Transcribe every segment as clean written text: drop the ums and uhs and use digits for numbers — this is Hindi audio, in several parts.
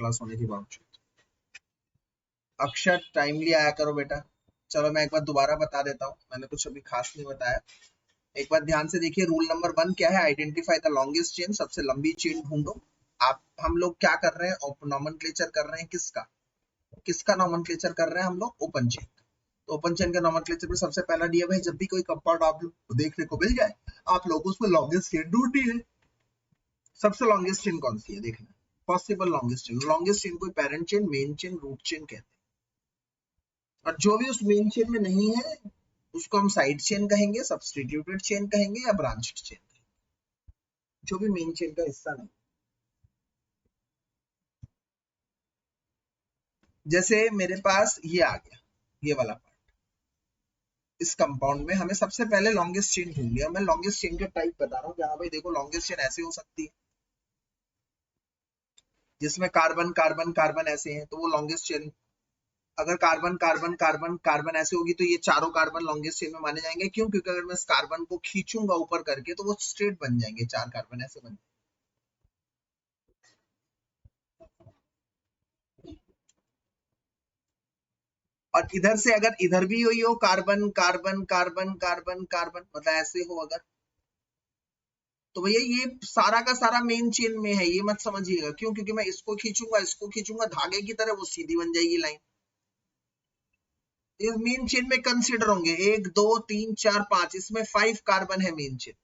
क्लास होने के बावजूद। अक्षर टाइमली आया करो बेटा। चलो मैं एक बार दोबारा बता देता हूँ, मैंने कुछ अभी खास नहीं बताया। एक बार ध्यान से देखिए, रूल नंबर 1 क्या है? आइडेंटिफाई द लॉन्गेस्ट चेन, सबसे लंबी चेन ढूंढो। आप हम लोग क्या कर रहे हैं? नॉमेनक्लेचर कर रहे हैं किसका नॉमेनक्लेचर कर रहे हैं हम लोग? Open chain. तो ओपन चेन के नॉमेनक्लेचर में सबसे पहला नियम है, जब भी कोई कंपाउंड आप लोग देखने को मिल जाए, आप लोग उसमें लॉन्गेस्ट चेन ढूंढनी है। सबसे लॉन्गेस्ट चेन कौन सी है देखना, possible longest chain. Longest chain कोई parent chain, main chain, root chain कहते हैं। और जो भी उस मेन चेन में नहीं है उसको हम साइड चेन कहेंगे, सब्सटीट्यूटेड चेन कहेंगे या ब्रांच्ड चेन कहेंगे, जो भी मेन चेन का हिस्सा नहीं। जैसे मेरे पास ये आ गया, ये वाला पार्ट, इस कंपाउंड में हमें सबसे पहले लॉन्गेस्ट चेन ढूंढनी है। मैं लॉन्गेस्ट चेन का टाइप बता रहा हूँ कि हाँ भाई देखो, लॉन्गेस्ट चेन ऐसे हो सकती है जिसमें कार्बन कार्बन कार्बन ऐसे हैं, तो वो लॉन्गेस्ट चेन। अगर कार्बन कार्बन कार्बन कार्बन ऐसे होगी तो ये चारों कार्बन लॉन्गेस्ट चेन में माने जाएंगे। क्यों? क्योंकि अगर मैं इस कार्बन को खींचूंगा ऊपर करके तो वो स्ट्रेट बन जाएंगे, 4 कार्बन ऐसे बन जाएंगे। और इधर से अगर इधर भी हुई हो carbon carbon carbon carbon carbon, मतलब ऐसे हो अगर, तो भैया ये सारा का सारा मेन चेन में है, ये मत समझिएगा। क्यों? क्योंकि मैं इसको खींचूंगा धागे की तरह, वो सीधी बन जाएगी लाइन। ये मेन चेन में कंसीडर होंगे 1 2 3 4 5, इसमें 5 कार्बन है मेन चेन।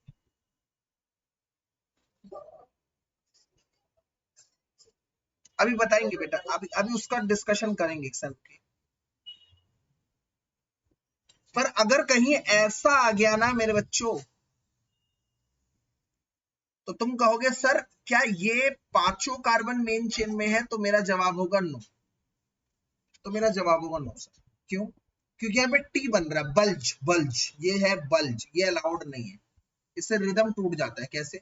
अभी बताएंगे बेटा, अभी अभी उसका डिस्कशन करेंगे सर के। पर अगर कहीं ऐसा आ गया ना मेरे बच्चों, तो तुम कहोगे सर क्या ये पांचों कार्बन मेन चेन में है? तो मेरा जवाब होगा नो। तो मेरा जवाब होगा नो सर। क्यों? क्योंकि यहाँ पे टी बन रहा है, बल्ज बल्ज, ये है बल्ज, ये अलाउड नहीं है। इससे रिदम टूट जाता है। कैसे?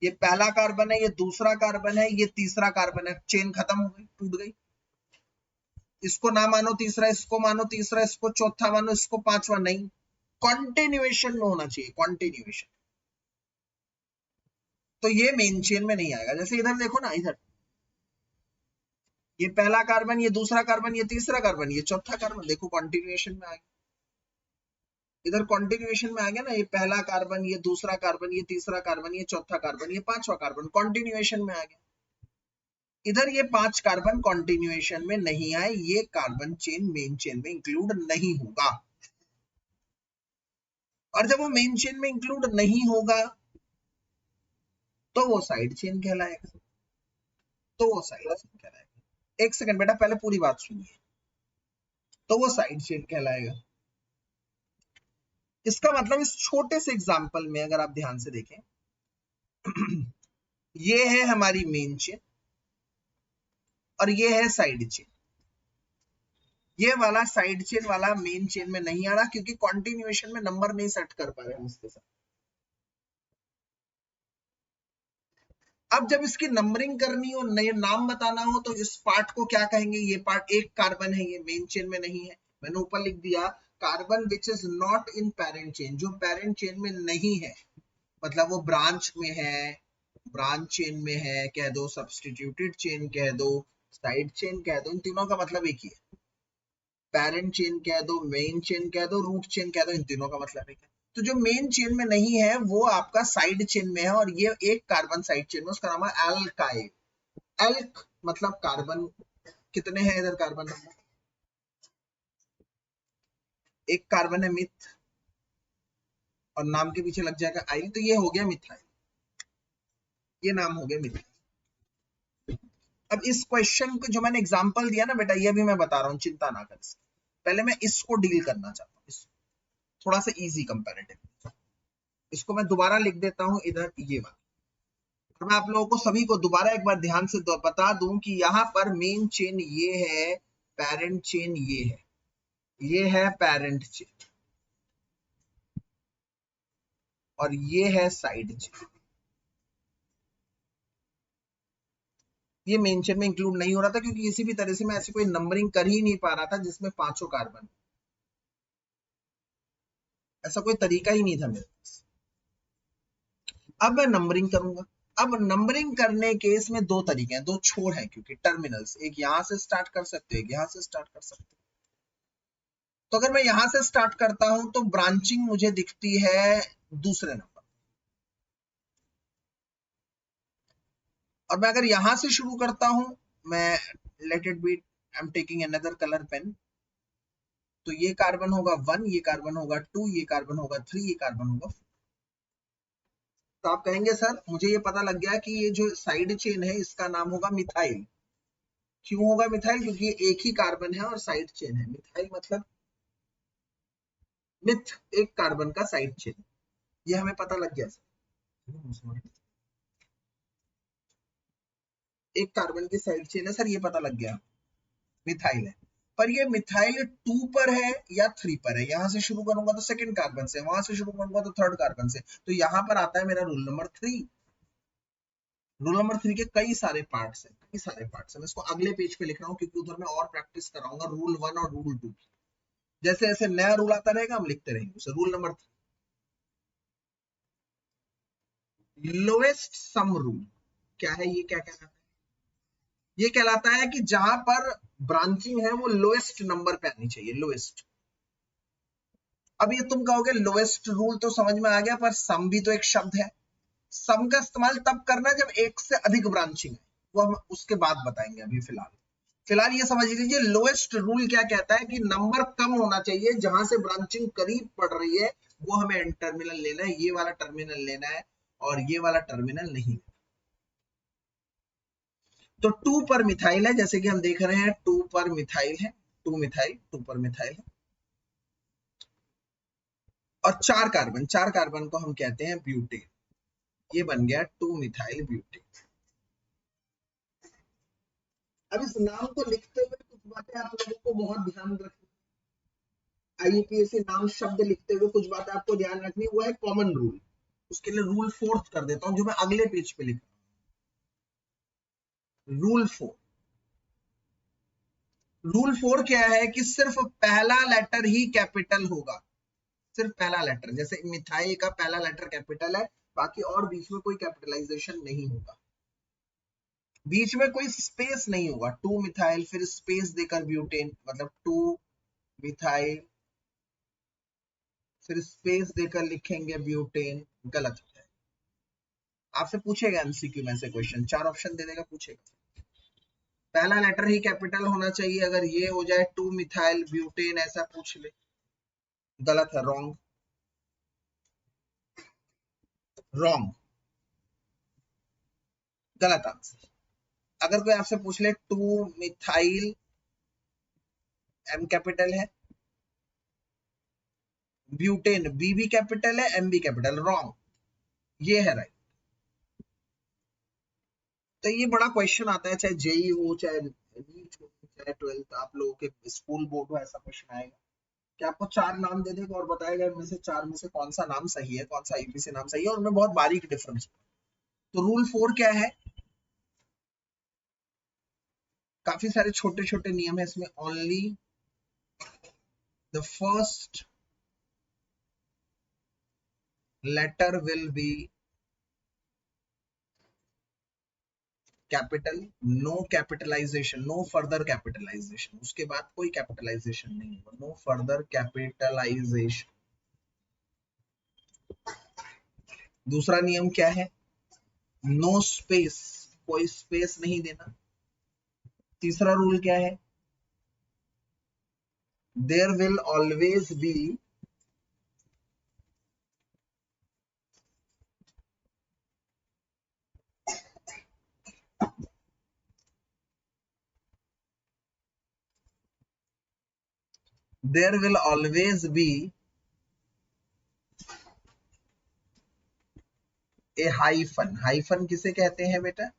ये पहला कार्बन है, ये दूसरा कार्बन है, ये तीसरा कार्बन है, चेन खत्म हो गई, टूट गई। इसको ना मानो तीसरा, इसको मानो तीसरा, इसको चौथा मानो, इसको पांचवा, नहीं। कॉन्टिन्यूएशन में होना चाहिए, कॉन्टिन्यूएशन। तो ये मेन चेन में नहीं आएगा। जैसे इधर देखो ना, इधर ये पहला कार्बन, ये दूसरा कार्बन, ये तीसरा कार्बन, ये चौथा कार्बन, देखो कॉन्टिन्यूएशन में आ गया। इधर कॉन्टिन्यूएशन में आ गया ना, ये पहला कार्बन, ये दूसरा कार्बन, ये तीसरा कार्बन, ये चौथा कार्बन, ये पांचवा कार्बन, कॉन्टिन्यूएशन में आ गया। इधर ये 5 कार्बन कॉन्टिन्यूएशन में नहीं आए, ये कार्बन चेन मेन चेन में इंक्लूड नहीं होगा। और जब वो मेन चेन में इंक्लूड नहीं होगा तो वो साइड चेन कहलाएगा। एक सेकंड बेटा, पहले पूरी बात सुनिए। तो वो साइड चेन कहलाएगा। इसका मतलब इस छोटे से एग्जांपल में अगर आप ध्यान से देखें, ये है हमारी मेन चेन और ये है साइड चेन। ये वाला साइड चेन वाला मेन चेन में नहीं आ रहा क्योंकि कॉन्टिन्यूएशन में नंबर नहीं सेट कर पा रहे हम इसके साथ। अब जब इसकी नंबरिंग करनी हो, नए नाम बताना हो, तो इस पार्ट को क्या कहेंगे? ये पार्ट एक कार्बन है, ये मेन चेन में नहीं है। मैंने ऊपर लिख दिया carbon which is not in parent chain, जो पेरेंट चेन में नहीं है, मतलब वो ब्रांच में है, ब्रांच चेन में है कह दो, सब्सटीट्यूटेड चेन कह दो, साइड चेन कह दो, इन तीनों का मतलब एक ही है। पेरेंट चेन कह दो, मेन चेन कह दो, रूट चेन कह दो, इन तीनों का मतलब एक है। तो जो मेन चेन में नहीं है वो आपका साइड चेन में है, और ये एक कार्बन साइड चेन में, उसका नाम है एल्काइल। एल्क मतलब कार्बन। कितने हैं इधर कार्बन नंबर? एक कार्बन है मिथ, और नाम के पीछे लग जाएगा आई, तो ये हो गया मिथाइल। ये नाम हो गया मिथाइल। अब इस क्वेश्चन को जो मैंने एग्जांपल दिया ना बेटा, ये भी मैं बता रहा हूं, चिंता ना कर। पहले मैं इसको डील करना चाहता हूं, थोड़ा सा इजी कंपैरेटिव। इसको मैं दोबारा लिख देता हूं इधर, ये वाला। और मैं आप लोगों को सभी को दोबारा एक बार ध्यान से बता दूं कि यहां पर मेन चेन ये है, पेरेंट चेन ये है पेरेंट चेन, और ये है साइड चेन। ये मेन चेन में इंक्लूड नहीं हो रहा था क्योंकि किसी भी तरह से मैं ऐसी कोई नंबरिंग कर ही नहीं पा रहा था जिसमें पांचों कार्बन, ऐसा कोई तरीका ही नहीं था मेरे पास। अब मैं नंबरिंग करूंगा। अब नंबरिंग करने के इसमें दो तरीके हैं, दो छोर हैं, क्योंकि टर्मिनल्स, एक यहां से स्टार्ट कर सकते हो, एक यहां से स्टार्ट कर सकते हो। तो अगर मैं यहां से स्टार्ट करता हूं तो ब्रांचिंग मुझे दिखती है दूसरे नंबर, और मैं अगर यहां से शुरू करता हूं, मैं let it be, I am taking another colour pen, तो ये कार्बन होगा 1, ये कार्बन होगा 2, ये कार्बन होगा 3, ये कार्बन होगा 4। तो आप कहेंगे सर मुझे ये पता लग गया कि ये जो साइड चेन है इसका नाम होगा मिथाइल। क्यों होगा मिथाइल? क्योंकि ये एक ही कार्बन है और साइड चेन है। मिथाइल मतलब मिथ, एक कार्बन का साइड चेन, ये हमें पता लग गया सर, एक कार्बन की साइड चेन है सर, ये पता लग गया, मिथाइल है। पर ये मिथाइल 2 पर है या 3 पर है? यहां से शुरू करूंगा तो सेकंड कार्बन से, वहां से शुरू करूंगा तो थर्ड कार्बन से, तो यहां पर आता है मेरा रूल नंबर 3। रूल नंबर 3 के कई सारे पार्ट्स हैं, कई सारे पार्ट्स हैं। मैं इसको अगले पेज पे लिख रहा हूँ क्योंकि उधर मैं और प्रैक्टिस कराऊंगा रूल 1 और रूल 2। जैसे जैसे नया रूल आता रहेगा हम लिखते रहेंगे उसे। Rule number 3, lowest sum rule क्या है? ये क्या कहलाता है? ये कहलाता है कि जहां पर ब्रांचिंग है वो लोएस्ट नंबर पे आनी चाहिए, लोएस्ट। अब ये तुम कहोगे लोएस्ट रूल तो समझ में आ गया, पर सम भी तो एक शब्द है। सम का इस्तेमाल तब करना जब एक से अधिक ब्रांचिंग है, वो हम उसके बाद बताएंगे। अभी फिलहाल फिलहाल ये समझ लीजिए लोएस्ट रूल क्या कहता है कि नंबर कम होना चाहिए, जहां से ब्रांचिंग करीब पड़ रही है वो हमें एंड टर्मिनल लेना है, ये वाला टर्मिनल लेना है और ये वाला टर्मिनल नहीं। तो 2 पर मिथाइल है, जैसे कि हम देख रहे हैं 2 पर मिथाइल है, 2 मिथाइल, 2 पर मिथाइल है। और 4 कार्बन, 4 कार्बन को हम कहते हैं ब्यूटेन, ये बन गया 2 मिथाइल ब्यूटेन। अब इस नाम को लिखते हुए कुछ बातें आप लोगों को बहुत ध्यान रखनी, आईयूपीएसी नाम शब्द लिखते हुए कुछ बातें आपको ध्यान रखनी, वो है कॉमन रूल। उसके लिए रूल 4 कर देता हूं जो मैं अगले पेज पे लिख, रूल 4। रूल 4 क्या है कि सिर्फ पहला लेटर ही कैपिटल होगा, सिर्फ पहला लेटर। जैसे मिथाइल का पहला लेटर कैपिटल है, बाकी और बीच में कोई कैपिटलाइजेशन नहीं होगा, बीच में कोई स्पेस नहीं होगा। 2 मिथाइल फिर स्पेस देकर ब्यूटेन, मतलब 2 मिथाइल फिर स्पेस देकर लिखेंगे ब्यूटेन, गलत है। आपसे पूछेगा एमसीक्यू में से क्वेश्चन, 4 ऑप्शन दे देगा, पूछेगा पहला लेटर ही कैपिटल होना चाहिए। अगर ये हो जाए 2 मिथाइल ब्यूटेन ऐसा पूछ ले, गलत है, रॉन्ग, रॉन्ग, गलत आंसर। अगर कोई आपसे पूछ ले 2 मिथाइल एम कैपिटल है, ब्यूटेन बी भी कैपिटल है, एम भी कैपिटल, रॉन्ग, ये है राइट। तो ये बड़ा क्वेश्चन आता है, चाहे जेई हो, चाहे नीट हो, चाहे 12th आप लोगों के स्कूल बोर्ड हो, ऐसा क्वेश्चन आएगा कि आपको 4 नाम दे देगा और बताएगा इनमें से 4 में से कौन सा नाम सही है, कौन सा आईपीसी नाम सही है, और उनमें बहुत बारीक डिफरेंस। तो रूल 4 क्या है? काफी सारे छोटे छोटे नियम है इसमें। Only the first letter will be capital, no capitalisation, no further capitalisation, उसके बाद कोई कैपिटलाइजेशन नहीं होगा, नो फर्दर कैपिटलाइजेशन। दूसरा नियम क्या है? नो स्पेस, कोई स्पेस नहीं देना। तीसरा रूल क्या है? There will always be there will always be a hyphen. Hyphen किसे कहते हैं बेटा?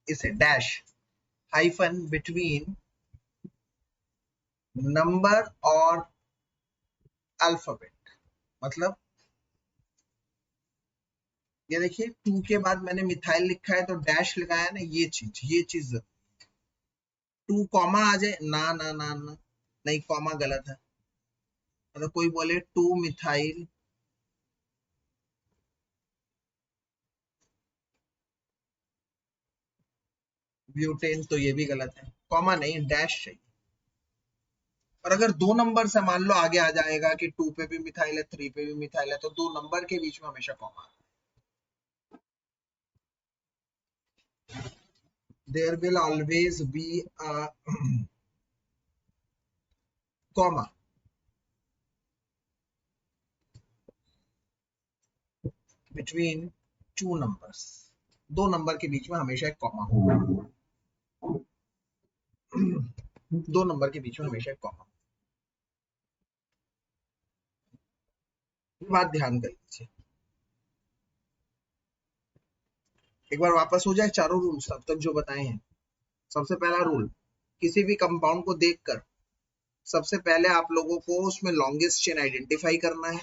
इसे डैश, हाइफन बिटवीन नंबर और अल्फाबेट। मतलब ये देखिए 2 के बाद मैंने मिथाइल लिखा है तो डैश लगाया ना, ये चीज 2 कॉमा आ जाए ना, ना ना ना, नहीं कॉमा गलत है। मतलब कोई बोले 2 मिथाइल ब्यूटेन, तो ये भी गलत है, कॉमा नहीं डैश चाहिए। और अगर दो नंबर से मान लो आगे आ जाएगा कि 2 पे भी मिथाइल है 3 पे भी मिथाइल है, तो दो नंबर के बीच में हमेशा comma. There will always be a comma between two numbers, दो नंबर के बीच में हमेशा एक कॉमा होगा। दो नंबर के बीच में हमेशा एक कॉमा। बात ध्यान कर लीजिए, एक बार वापस हो जाए चारों रूल्स अब तक जो बताए हैं। सबसे पहला रूल, किसी भी कंपाउंड को देखकर सबसे पहले आप लोगों को उसमें लॉन्गेस्ट चेन आइडेंटिफाई करना है।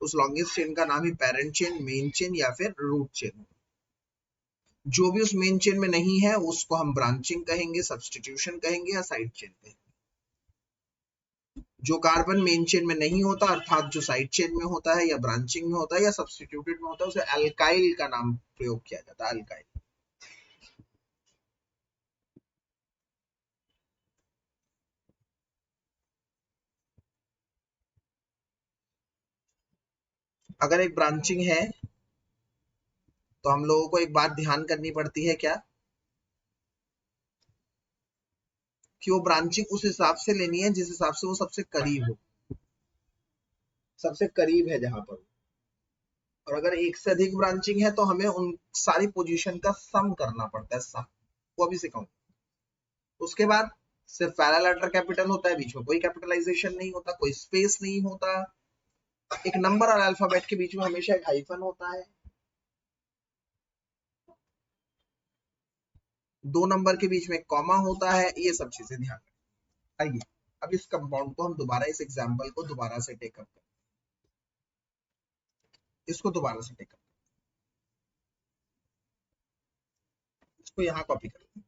उस लॉन्गेस्ट चेन का नाम ही पेरेंट चेन, मेन चेन या फिर रूट चेन। जो भी उस मेन चेन में नहीं है उसको हम ब्रांचिंग कहेंगे, सब्सटीट्यूशन कहेंगे या साइड चेन कहेंगे। जो कार्बन मेन चेन में नहीं होता अर्थात जो साइड चेन में होता है या ब्रांचिंग में होता है या सब्सटीट्यूटेड में होता है, उसे अल्काइल का नाम प्रयोग किया जाता है, अल्काइल। अगर एक ब्रांचिंग है तो हम लोगों को एक बात ध्यान करनी पड़ती है, क्या कि वो ब्रांचिंग उस हिसाब से लेनी है जिस हिसाब से वो सबसे करीब हो, सबसे करीब है जहां पर। और अगर एक से अधिक ब्रांचिंग है तो हमें उन सारी पोजीशन का सम करना पड़ता है, सम, वो अभी सिखाऊंगा। उसके बाद सिर्फ पहला लेटर कैपिटल होता है, बीच में कोई कैपिटलाइजेशन नहीं होता, कोई स्पेस नहीं होता। एक नंबर और अल्फाबेट के बीच में हमेशा एक हाइफन होता है। दो नंबर के बीच में एक कॉमा होता है, ये सब चीजें ध्यान रखें। आइए अब इस कंपाउंड को हम दोबारा, इस एग्जांपल को दोबारा से टेकअप करें, इसको दोबारा से टेकअप, इसको यहाँ कॉपी कर लें।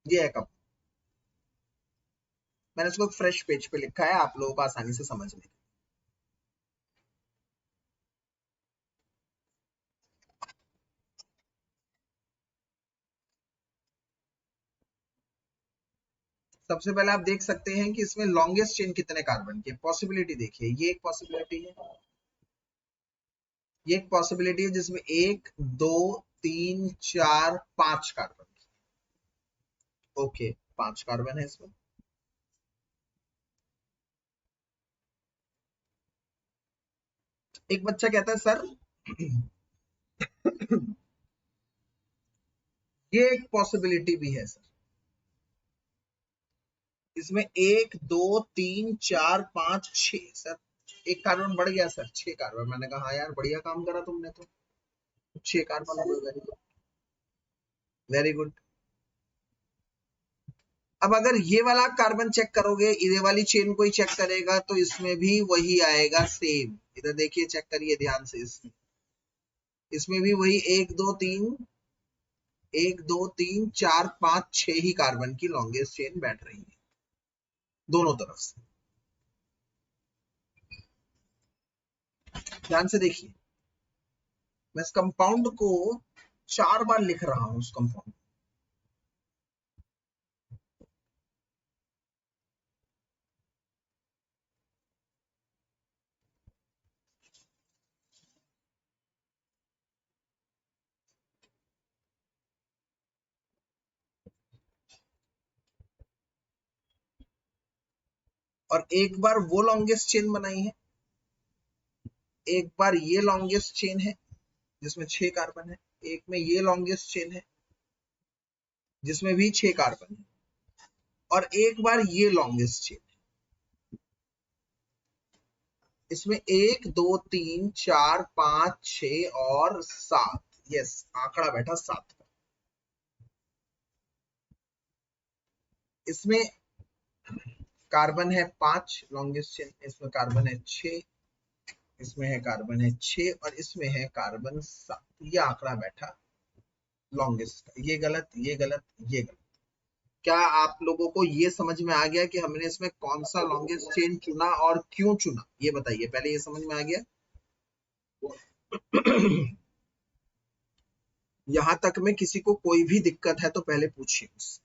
ये है कप, मैंने इसको फ्रेश पेज पे लिखा है आप लोगों को आसानी से समझने के। सबसे पहले आप देख सकते हैं कि इसमें लॉन्गेस्ट चेन कितने कार्बन की पॉसिबिलिटी देखिए, ये एक पॉसिबिलिटी है, ये एक पॉसिबिलिटी है जिसमें 1 2 3 4 5 कार्बन। ओके, 5 कार्बन है इसमें। एक बच्चा कहता है सर ये एक पॉसिबिलिटी भी है सर, इसमें 1 2 3 4 5 6, सर एक कार्बन बढ़ गया सर, 6 कार्बन। मैंने कहा हाँ यार बढ़िया काम करा तुमने, तो 6 कार्बन हो गए, वेरी गुड, वेरी गुड। अब अगर ये वाला कार्बन चेक करोगे, ये वाली चेन को ही चेक करेगा तो इसमें भी वही आएगा सेम। इधर देखिए, चेक करिए ध्यान से, इसमें भी वही 1 2 3 1 2 3 4 5 6 ही कार्बन की लॉन्गेस्ट चेन बैठ रही है दोनों तरफ से। ध्यान से देखिए, मैं इस कंपाउंड को 4 बार लिख रहा हूं, उस कंपाउंड। और एक बार वो लॉन्गेस्ट चेन बनाई है, एक बार ये लॉन्गेस्ट चेन है जिसमें 6 कार्बन है, एक में ये लॉन्गेस्ट चेन है जिसमें भी 6 कार्बन है, और एक बार ये लॉन्गेस्ट चेन, इसमें 1 2 3 4 5 6 और 7। यस, आंकड़ा बैठा 7 का। इसमें कार्बन है 5 लॉन्गेस्ट चेन, इसमें कार्बन है 6, इसमें है कार्बन है 6 और इसमें है कार्बन 7। ये आंकड़ा बैठा लॉन्गेस्ट का। ये गलत, ये गलत, ये गलत। क्या आप लोगों को ये समझ में आ गया कि हमने इसमें कौन सा लॉन्गेस्ट चेन चुना और क्यों चुना? ये बताइए, पहले ये समझ में आ गया? यहां तक में किसी को कोई भी दिक्कत है तो पहले पूछिए मुझसे।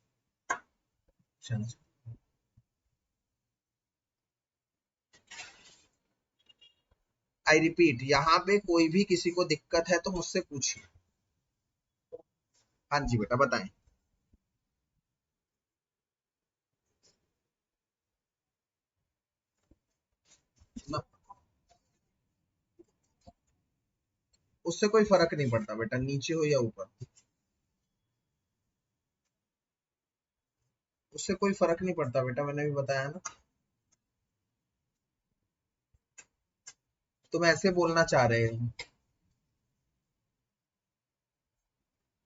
आई रिपीट, यहाँ पे कोई भी किसी को दिक्कत है तो मुझसे पूछिए। हाँ जी बेटा बताएं। न- उससे कोई फर्क नहीं पड़ता बेटा, नीचे हो या ऊपर, उससे कोई फर्क नहीं पड़ता बेटा, मैंने भी बताया ना। तुम ऐसे बोलना चाह रहे हो,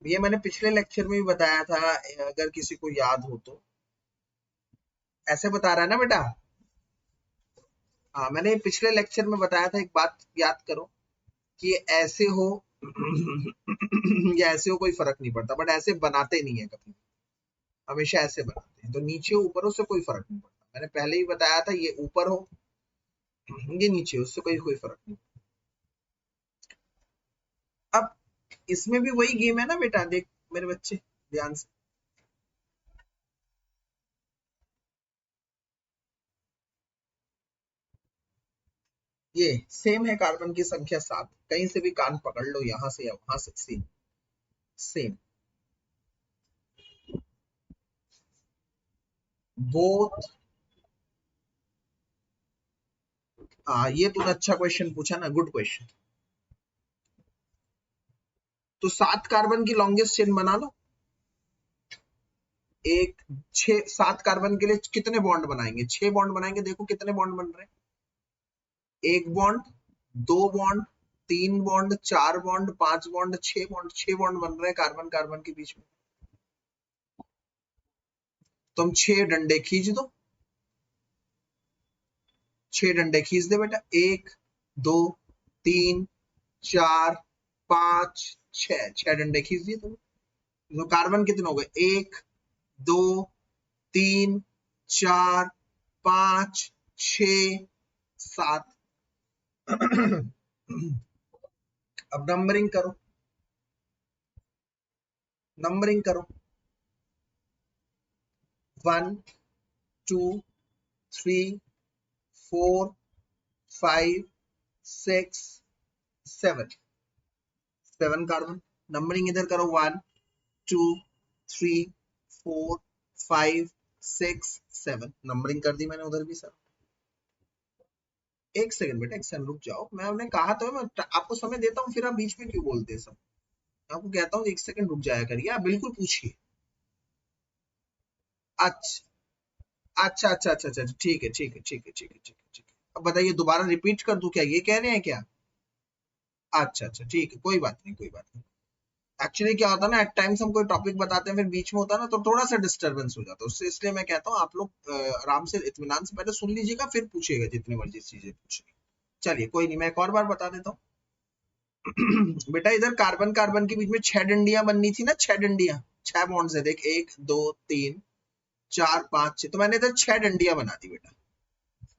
ये मैंने पिछले लेक्चर में भी बताया था, अगर किसी को याद हो तो। ऐसे बता रहा है ना बेटा? हाँ, मैंने पिछले लेक्चर में बताया था, एक बात याद करो कि ऐसे हो या ऐसे हो कोई फर्क नहीं पड़ता, बट ऐसे बनाते नहीं है कभी, हमेशा ऐसे बनाते हैं। तो नीचे ऊपर हो उससे कोई फर्क नहीं पड़ता, मैंने पहले ही बताया था, ये ऊपर हो ये नीचे हो उससे कोई कोई फर्क नहीं। अब इसमें भी वही गेम है ना बेटा, देख मेरे बच्चे ध्यान से। ये सेम है, कार्बन की संख्या 7, कहीं से भी कान पकड़ लो, यहां से या वहां से, सेम सेम। बोथ, हाँ ये तूने अच्छा क्वेश्चन पूछा ना, गुड क्वेश्चन। तो 7 कार्बन की लॉन्गेस्ट चेन बना लो। एक 7 कार्बन के लिए कितने बॉन्ड बनाएंगे? 6 बॉन्ड बनाएंगे, देखो कितने बॉन्ड बन रहे हैं। एक बॉन्ड, दो बॉन्ड, तीन बॉन्ड, चार बॉन्ड, पांच बॉन्ड, 6 बॉन्ड, 6 बॉन्ड बन रहे हैं कार्बन कार्बन के बीच में। तुम 6 डंडे खींच दो, 6 डंडे खींच दे बेटा, 1 2 3 4 5 6, 6 डंडे खींच दिए तुमने। तो कार्बन कितने हो गए? 1 2 3 4 5 6 7। अब नंबरिंग करो, नंबरिंग करो। 1 2 3 4 5 6 7, 7 कार्बन। नंबरिंग इधर करो, 1 2 3 4 5 6 7, नंबरिंग कर दी मैंने उधर भी सर। एक सेकंड बेटा, एक सेकंड रुक जाओ, मैं उन्हें कहा तो है, मैं आपको समय देता हूँ, फिर आप बीच में क्यों बोलते हैं सब? मैं आपको कहता हूँ एक सेकंड रुक जाया करिए, आप बिल्कुल पूछिए। अच्छा अच्छा अच्छा अच्छा अच्छा, ठीक है ठीक है ठीक है ठीक है ठीक है ठीक है। अब बताइए, दोबारा रिपीट कर दूं क्या, ये कह रहे हैं क्या? अच्छा अच्छा ठीक है, कोई बात नहीं कोई बात नहीं। एक्चुअली क्या होता है ना, एट टाइम्स हम कोई टॉपिक बताते हैं, फिर बीच में होता है ना तो थोड़ा सा डिस्टरबेंस हो जाता है उससे, इसलिए मैं कहता हूँ आप लोग आराम से इत्मीनान से पहले सुन लीजिएगा, फिर पूछिएगा जितनी मर्जी चीजें पूछिए। चलिए कोई नहीं, मैं एक और बार बता देता हूँ। बेटा इधर कार्बन कार्बन के बीच में 6 डंडियां बननी थी ना, 6 डंडियां, 6 बॉन्ड्स है देख, 1 2 3 4 5 6, तो मैंने इधर 6 डंडियां बना दी बेटा।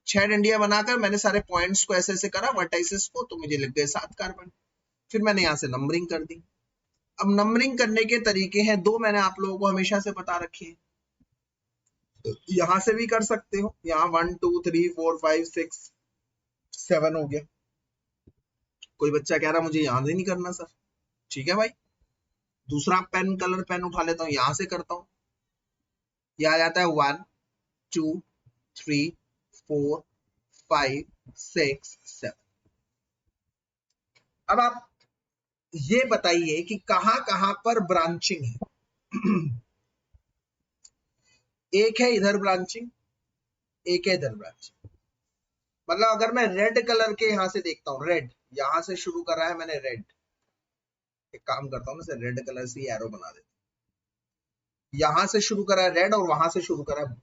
6 डंडियां बनाकर मैंने सारे पॉइंट्स को ऐसे ऐसे करा, वर्टाइसेस को, तो मुझे लग गए 7 कार्बन। फिर मैंने यहाँ से नंबरिंग कर दी। अब नंबरिंग करने के तरीके हैं दो, मैंने आप लोगों को हमेशा से बता रखे हैं। यहां से भी कर सकते हो, यहाँ 1 2 3 4 5 6 7 हो गया। कोई बच्चा कह रहा मुझे याद ही नहीं करना सर, ठीक है भाई, दूसरा पेन, कलर पेन उठा लेता हूँ, यहां से करता हूँ। यह आ जाता है 1 2 3 4 5 6 7। अब आप ये बताइए कि कहां कहां पर ब्रांचिंग है। एक है इधर ब्रांचिंग, एक है इधर ब्रांचिंग। मतलब अगर मैं रेड कलर के यहां से देखता हूं, रेड यहां से शुरू करा है मैंने, रेड, एक काम करता हूं ना, रेड कलर से एरो बना देता हूं, यहां से शुरू करा है रेड और वहां से शुरू करा है।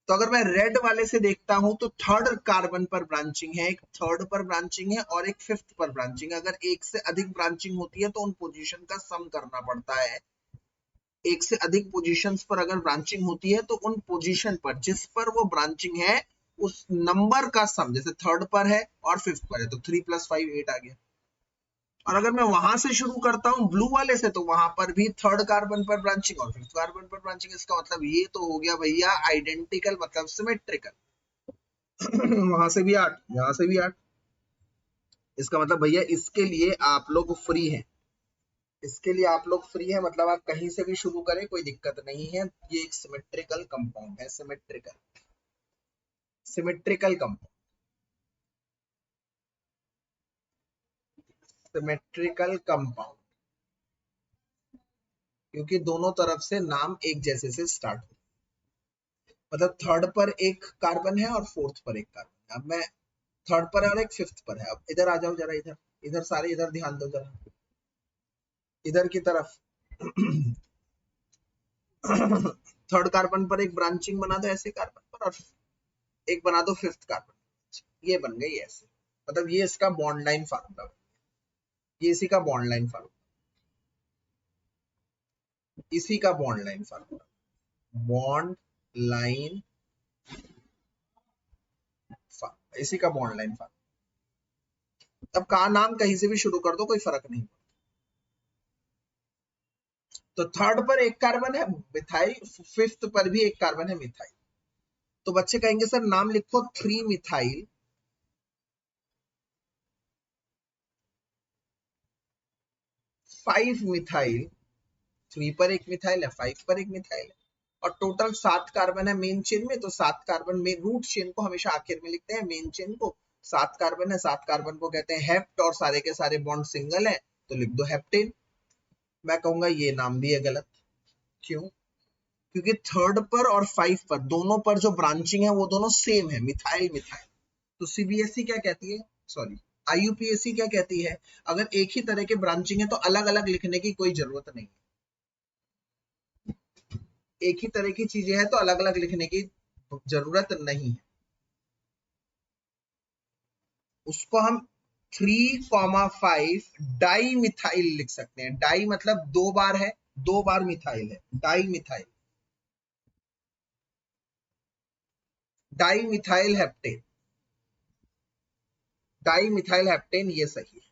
तो अगर मैं रेड वाले से देखता हूं तो थर्ड कार्बन पर ब्रांचिंग है, एक थर्ड पर ब्रांचिंग है और एक फिफ्थ पर ब्रांचिंग है। अगर एक से अधिक ब्रांचिंग होती है तो उन पोजीशन का सम करना पड़ता है, एक से अधिक पोजीशंस पर अगर ब्रांचिंग होती है तो उन पोजीशन पर जिस पर वो ब्रांचिंग है उस नंबर का सम, जैसे थर्ड पर है और फिफ्थ पर है तो 3 + 5 8 आ गया। और अगर मैं वहां से शुरू करता हूं ब्लू वाले से तो वहां पर भी थर्ड कार्बन पर ब्रांचिंग और फिफ्थ कार्बन पर ब्रांचिंग। इसका मतलब ये तो हो गया भैया आइडेंटिकल, मतलब सिमेट्रिकल। वहां से भी 8, यहां से भी 8। इसका मतलब भैया इसके लिए आप लोग फ्री हैं, इसके लिए आप लोग फ्री है, मतलब आप कहीं से भी शुरू करें कोई दिक्कत नहीं है। ये एक सिमेट्रिकल कंपाउंड है, symmetrical symmetrical compound, symmetrical compound, क्योंकि दोनों तरफ से नाम एक जैसे से स्टार्ट हो, मतलब थर्ड पर एक कार्बन है और फोर्थ पर एक कार्बन है। अब मैं थर्ड पर है और एक फिफ्थ पर है। अब इधर आ जाओ जरा, इधर इधर सारे इधर ध्यान दो जरा, इधर की तरफ। थर्ड कार्बन पर एक ब्रांचिंग बना दो ऐसे कार्बन पर, और एक बना दो फिफ्थ कार्बन, ये बन गई ऐसे। मतलब ये इसका बॉन्ड लाइन फार्मूला, ये इसी का बॉन्ड लाइन फार्मूला, इसी का bond line formula, bond line, इसी का बॉन्ड लाइन फार्मूला। अब का नाम कहीं से भी शुरू कर दो कोई फर्क नहीं। तो थर्ड पर एक कार्बन है मिथाइल, फिफ्थ पर भी एक कार्बन है मिथाइल। तो बच्चे कहेंगे सर नाम लिखो 3 मिथाइल, 5 मिथाइल, 3 पर एक मिथाइल है, 5 पर एक मिथाइल है, और टोटल 7 कार्बन है मेन चेन में। तो 7 कार्बन में, रूट चेन को हमेशा आखिर में लिखते हैं, मेन चेन को 7 कार्बन है, 7 कार्बन को कहते हैं हेप्ट, और सारे के सारे बॉन्ड सिंगल है तो लिख दो हेप्टेन। मैं कहूंगा ये नाम भी है गलत। क्यों? क्योंकि थर्ड पर और 5 पर दोनों पर जो ब्रांचिंग है वो दोनों सेम है, मिथाइल मिथाइल। तो सीबीएसई क्या कहती है, सॉरी आईयूपीएससी क्या कहती है, अगर एक ही तरह के ब्रांचिंग है तो अलग अलग लिखने की कोई जरूरत नहीं, एक ही तरह की चीजें हैं तो अलग अलग लिखने की जरूरत नहीं है। उसको हम 3,5 डाई मिथाइल लिख सकते हैं। डाई मतलब 2 बार है, 2 बार मिथाइल है, di methyl, di methyl heptane, di methyl heptane, ये सही है।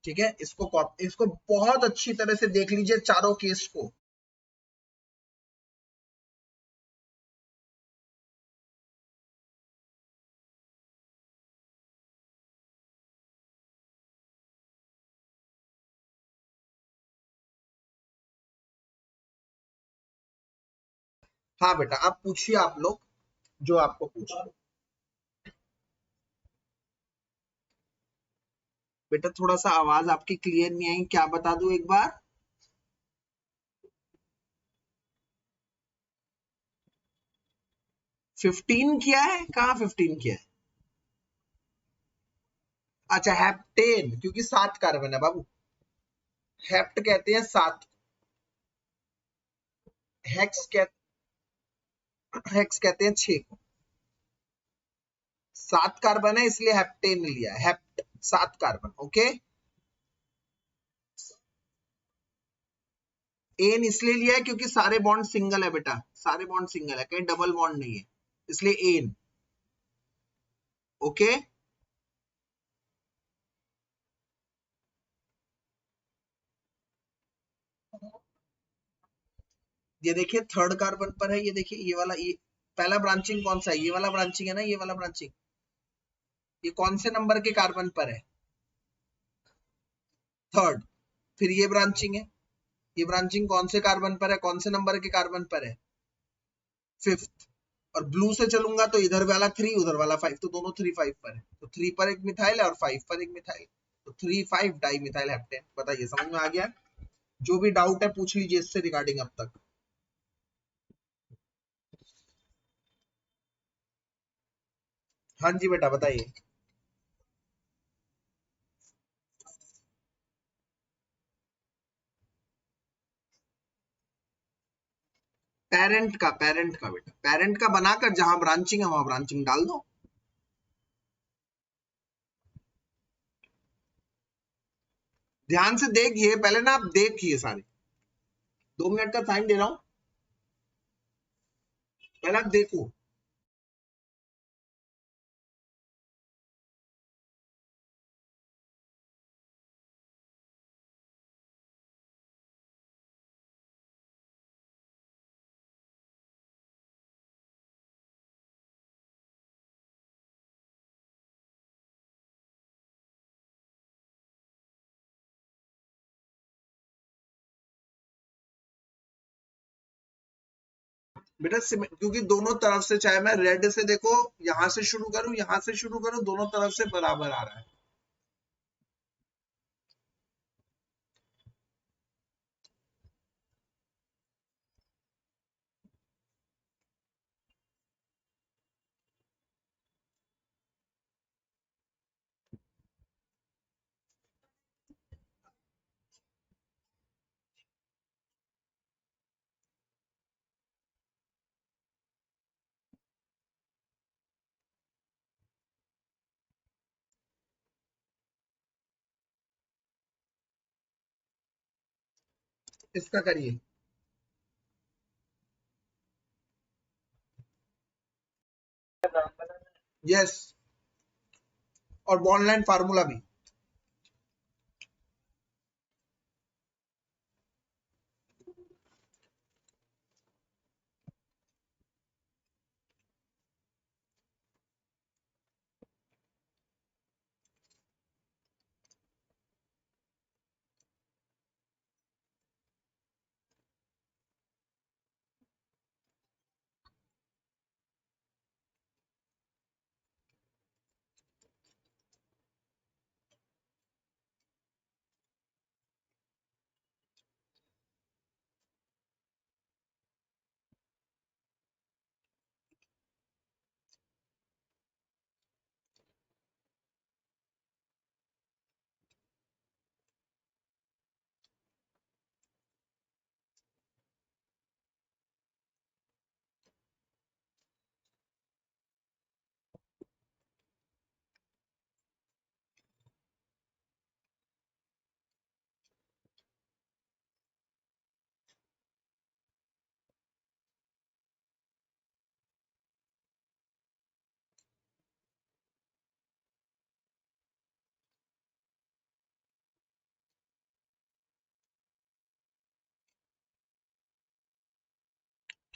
ठीक है, इसको बहुत अच्छी तरह से देख लीजिए चारों केस को। हाँ बेटा, आप पूछिए, आप लोग जो आपको पूछना। बेटा थोड़ा सा आवाज आपकी क्लियर नहीं आई, क्या बता दूं एक बार? 15 किया है, कहाँ 15 किया है? अच्छा हेप्टेन, क्योंकि 7 कार्बन है बाबू, हेप्ट कहते हैं 7, हेक्स हेक्स कहते हैं 6 को। 7 कार्बन है इसलिए हेप्टेन लिया है, हेप्ट 7 कार्बन। ओके, एन इसलिए लिया है क्योंकि सारे बॉन्ड सिंगल है बेटा, सारे बॉन्ड सिंगल है, कहीं डबल बॉन्ड नहीं है, इसलिए एन। ओके, ये देखिए थर्ड कार्बन पर है, ये देखिए ये वाला, ये पहला ब्रांचिंग कौन सा है, ये वाला ब्रांचिंग है ना, ये वाला ब्रांचिंग, ये कौन से नंबर के कार्बन पर है? थर्ड। फिर ये ब्रांचिंग है, ये ब्रांचिंग कौन से कार्बन पर है, कौन से नंबर के कार्बन पर है? फिफ्थ। और ब्लू से चलूंगा तो इधर वाला 3, उधर वाला 5, तो दोनों 3 5 पर है, तो 3 पर एक मिथाइल है और 5 पर एक मिथाइल, तो 3 5 डाई मिथाइल हेप्टेन। बताइए समझ में आ गया? जो भी डाउट है पूछ लीजिए इससे रिगार्डिंग अब तक। हाँ जी बेटा बताइए। पेरेंट का बेटा, पेरेंट का बनाकर जहां ब्रांचिंग है वहां ब्रांचिंग डाल दो। ध्यान से देखिए, पहले ना आप देखिए सारे। 2 मिनट का टाइम दे रहा हूं, पहले आप देखो। बेटा क्योंकि दोनों तरफ से, चाहे मैं रेड से देखो यहां से शुरू करूं, यहां से शुरू करूं, दोनों तरफ से बराबर आ रहा है। इसका करिए। यस, और बॉन्ड लाइन फार्मूला भी।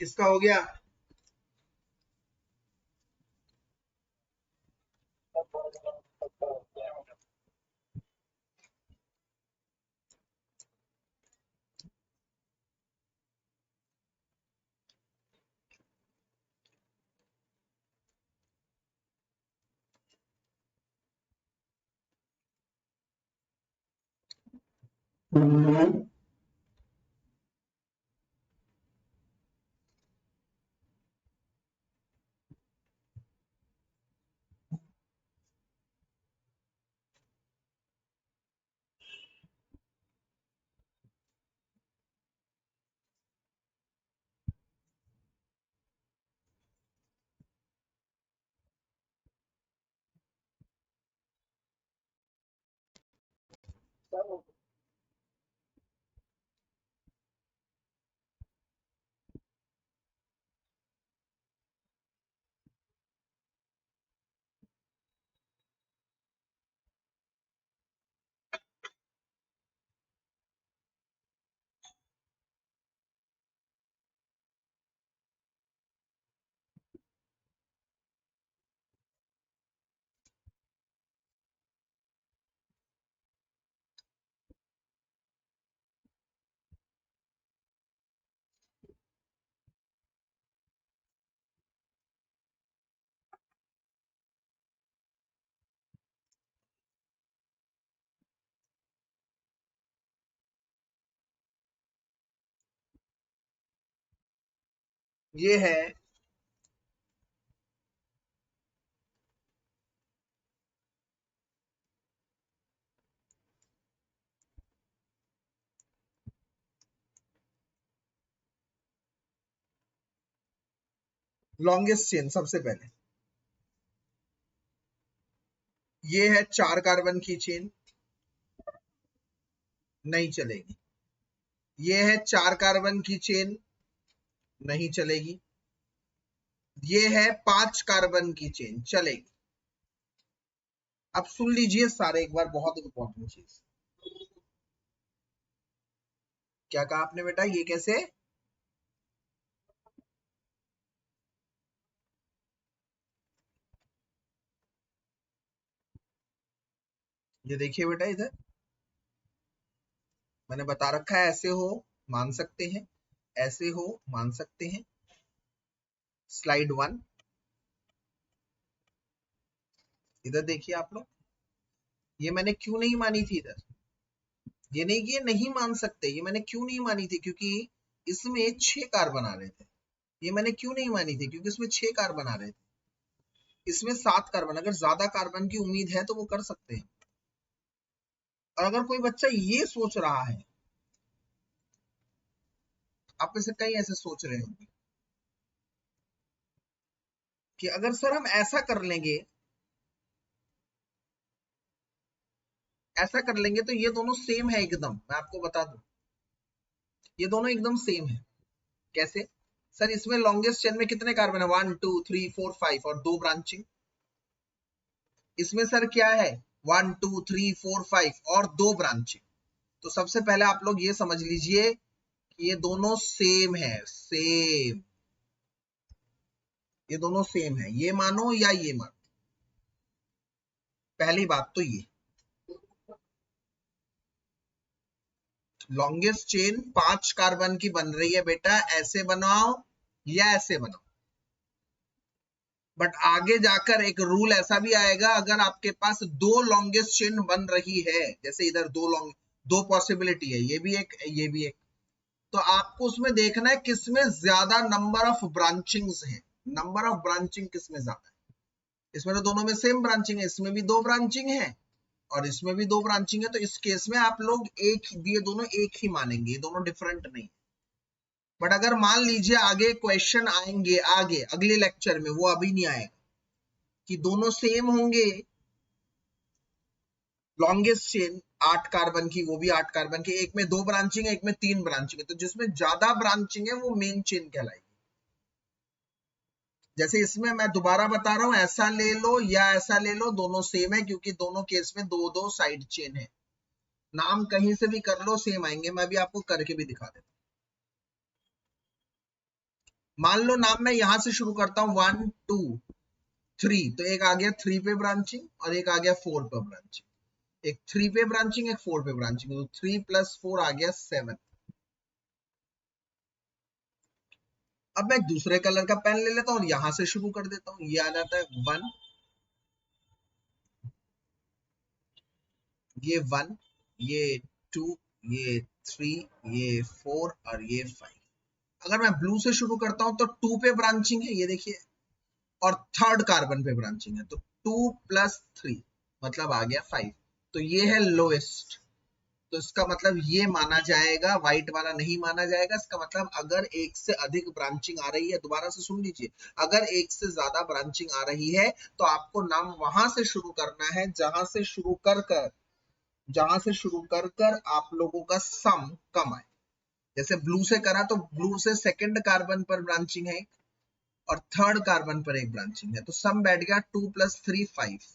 किसका हो गया? ये है लॉन्गेस्ट चेन। सबसे पहले ये है 4 कार्बन की चेन, नहीं चलेगी। ये है 4 कार्बन की चेन, नहीं चलेगी। ये है 5 कार्बन की चेन, चलेगी। अब सुन लीजिए सारे एक बार, बहुत इंपॉर्टेंट चीज। क्या कहा आपने बेटा, ये कैसे? ये देखिए बेटा, इधर मैंने बता रखा है, ऐसे हो मान सकते हैं, ऐसे हो मान सकते हैं। स्लाइड 1, इधर देखिए आप लोग, ये मैंने क्यों नहीं मानी थी इधर, ये नहीं कि ये नहीं मान सकते, ये मैंने क्यों नहीं मानी थी, क्योंकि इसमें 6 कार्बन आ रहे थे। ये मैंने क्यों नहीं मानी थी, क्योंकि इसमें 6 कार्बन आ रहे थे, इसमें 7 कार्बन। अगर ज्यादा कार्बन की उम्मीद है तो वो कर सकते हैं। और अगर कोई बच्चा ये सोच रहा है, आप में से कई ऐसे सोच रहे होंगे कि अगर सर हम ऐसा कर लेंगे, ऐसा कर लेंगे तो ये दोनों सेम है एकदम, मैं आपको बता दूं, ये दोनों एकदम सेम है। कैसे? सर इसमें लॉन्गेस्ट चेन में कितने कार्बन है, 1 2 3 4 5 और 2 ब्रांचिंग। इसमें सर क्या है, 1 2 3 4 5 और 2 ब्रांचिंग। तो सबसे पहले आप लोग ये समझ लीजिए कि ये दोनों सेम है, सेम, ये दोनों सेम है, ये मानो या ये मानो। पहली बात तो ये लॉन्गेस्ट चेन 5 कार्बन की बन रही है बेटा, ऐसे बनाओ या ऐसे बनाओ। बट आगे जाकर एक रूल ऐसा भी आएगा, अगर आपके पास 2 लॉन्गेस्ट चेन बन रही है, जैसे इधर 2 पॉसिबिलिटी है, ये भी एक, ये भी एक, तो आपको उसमें देखना है किसमें ज्यादा नंबर ऑफ ब्रांचिंग्स हैं, नंबर ऑफ ब्रांचिंग किसमें ज्यादा है। इसमें तो दोनों में सेम ब्रांचिंग है, इसमें भी 2 ब्रांचिंग है और इसमें भी 2 ब्रांचिंग है, तो इस केस में आप लोग एक, ये दोनों एक ही मानेंगे, ये दोनों डिफरेंट नहीं। बट अगर मान लीजिए आगे क्वेश्चन आएंगे, आगे अगले लेक्चर में, वो अभी नहीं आएगा, कि दोनों सेम होंगे, लॉन्गेस्ट चेन 8 कार्बन की, वो भी 8 कार्बन की, एक में 2 ब्रांचिंग है, एक में 3 ब्रांचिंग है, तो जिसमें ज्यादा ब्रांचिंग है वो मेन चेन कहलाएगी। जैसे इसमें मैं दोबारा बता रहा हूं, ऐसा ले लो या ऐसा ले लो, दोनों सेम है, क्योंकि दोनों केस में 2 साइड चेन है। नाम कहीं से भी कर लो सेम आएंगे, मैं भी आपको करके भी दिखा देता हूं। मान लो नाम मैं यहां से शुरू करता हूं, 1 2 3, तो एक आ गया 3 पे ब्रांचिंग और एक आ गया 4 पे ब्रांचिंग। एक 3 पे ब्रांचिंग, एक 4 पे ब्रांचिंग, तो 3 + 4 आ गया 7। अब मैं दूसरे कलर का पेन ले लेता हूं और यहां से शुरू कर देता हूं, ये आ जाता है 1, ये 1, ये 2, ये 3, ये 4 और ये 5। अगर मैं ब्लू से शुरू करता हूं तो 2 पे ब्रांचिंग है, ये देखिए, और 3rd कार्बन पे ब्रांचिंग है, तो 2 + 3 मतलब आ गया 5। तो ये है लोएस्ट, तो इसका मतलब ये माना जाएगा, व्हाइट वाला नहीं माना जाएगा। इसका मतलब अगर एक से अधिक ब्रांचिंग आ रही है, दोबारा से सुन लीजिए, अगर एक से ज्यादा ब्रांचिंग आ रही है तो आपको नाम वहां से शुरू करना है जहां से शुरू कर कर आप लोगों का सम कम आए। जैसे ब्लू से करा तो ब्लू से 2nd कार्बन पर ब्रांचिंग है और 3rd कार्बन पर एक ब्रांचिंग है, तो सम बैठ गया 2 + 3 5,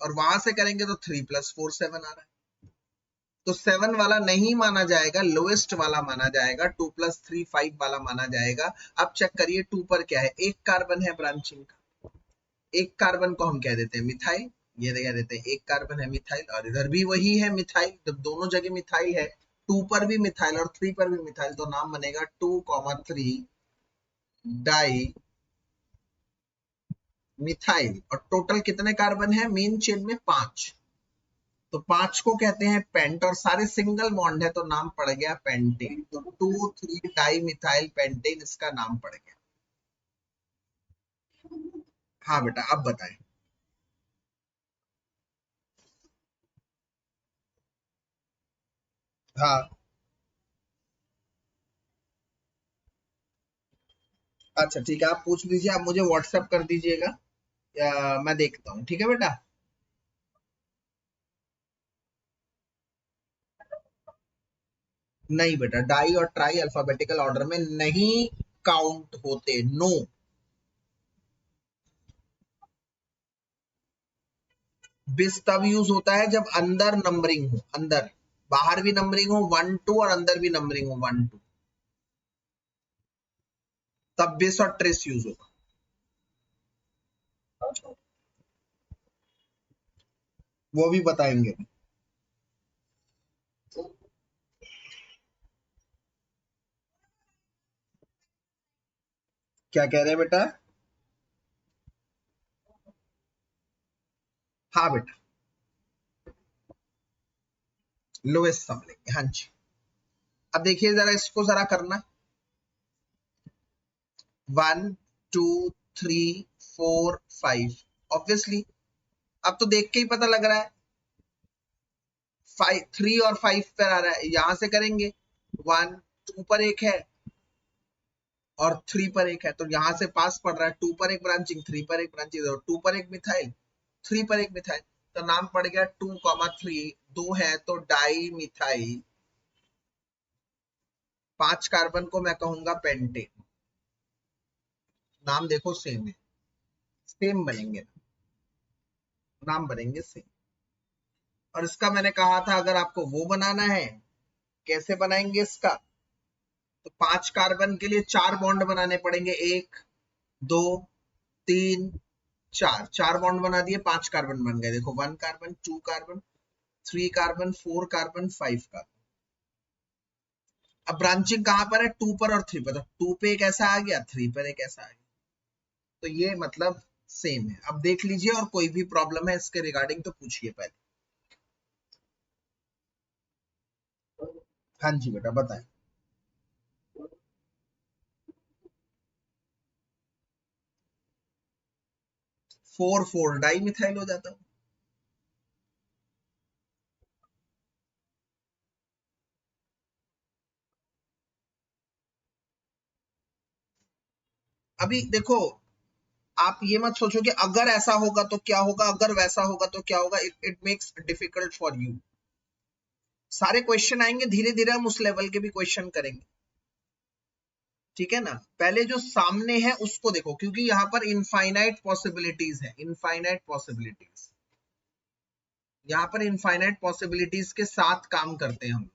और वहां से करेंगे तो 3 + 4 7 आ रहा है, तो 7 वाला नहीं माना जाएगा, लोएस्ट वाला माना जाएगा, 2 + 3 5 वाला माना जाएगा। अब चेक करिए 2 पर क्या है, एक कार्बन है ब्रांचिंग का, एक कार्बन को हम कह देते हैं मिथाइल, ये कह देते हैं एक कार्बन है मिथाइल, और इधर भी वही है मिथाइल, तो दोनों जगह मिथाइल है, 2 पर भी मिथाइल और 3 पर भी मिथाइल, तो नाम बनेगा 2,3 डाई मिथाइल। और टोटल कितने कार्बन है मेन चेन में, 5, तो 5 को कहते हैं पेंट, और सारे सिंगल बॉन्ड है तो नाम पड़ गया पेंटेन, तो 2,3 डाई मिथाइल पेंटेन इसका नाम पड़ गया। हाँ बेटा, अब बताएं। हाँ, अच्छा ठीक है, आप पूछ लीजिए, आप मुझे व्हाट्सएप कर दीजिएगा, या मैं देखता हूँ, ठीक है बेटा। नहीं बेटा, डाई और ट्राई अल्फाबेटिकल ऑर्डर में नहीं काउंट होते, नो। बिस तब यूज होता है जब अंदर नंबरिंग हो, अंदर, बाहर भी नंबरिंग हो 1 2 और अंदर भी नंबरिंग हो 1 2, तब बिस और ट्रेस यूज होगा। वो भी बताएंगे। क्या कह रहे हैं बेटा? हाँ बेटा, लोएस्ट सम लेंगे, हाँ जी। अब देखिए जरा, इसको जरा करना, 1 2 3 4 5, ऑब्वियसली अब तो देख के ही पता लग रहा है 5 3 और 5 पर आ रहा है, यहां से करेंगे 1 2 पर एक है और 3 पर एक है, तो यहां से पास पड़ रहा है, 2 पर एक ब्रांचिंग, 3 पर एक ब्रांचिंग, और 2 पर एक मिथाइल, 3 पर एक मिथाइल, तो नाम पड़ गया 2,3, 2 है तो डाई मिथाइल, 5 कार्बन को मैं कहूंगा पेंटेन। नाम देखो सेम है, सेम बनेंगे, नाम बनेंगे सेम। और इसका मैंने कहा था अगर आपको वो बनाना है, कैसे बनाएंगे इसका, तो 5 कार्बन के लिए 4 बॉन्ड बनाने पड़ेंगे, 1 2 3 4, 4 बॉन्ड बना दिए, 5 कार्बन बन गए, देखो 1 carbon 2 carbon 3 carbon 4 carbon 5 carbon. अब ब्रांचिंग कहां पर है, 2 पर और 3 पर, तो 2 पे एक ऐसा आ गया, 3 पर एक ऐसा आ गया, तो ये मतलब सेम है। अब देख लीजिए, और कोई भी प्रॉब्लम है इसके रिगार्डिंग तो पूछिए पहले। हाँ जी बेटा बताएं। 4 4 डाई मिथाइल हो जाता है। अभी देखो, आप ये मत सोचो कि अगर ऐसा होगा तो क्या होगा, अगर वैसा होगा तो क्या होगा, it makes difficult for you. सारे क्वेश्चन आएंगे धीरे धीरे, हम उस लेवल के भी क्वेश्चन करेंगे, ठीक है ना। पहले जो सामने है उसको देखो, क्योंकि यहां पर इनफाइनाइट पॉसिबिलिटीज है, इनफाइनाइट पॉसिबिलिटीज, यहां पर इनफाइनाइट पॉसिबिलिटीज के साथ काम करते हैं हम।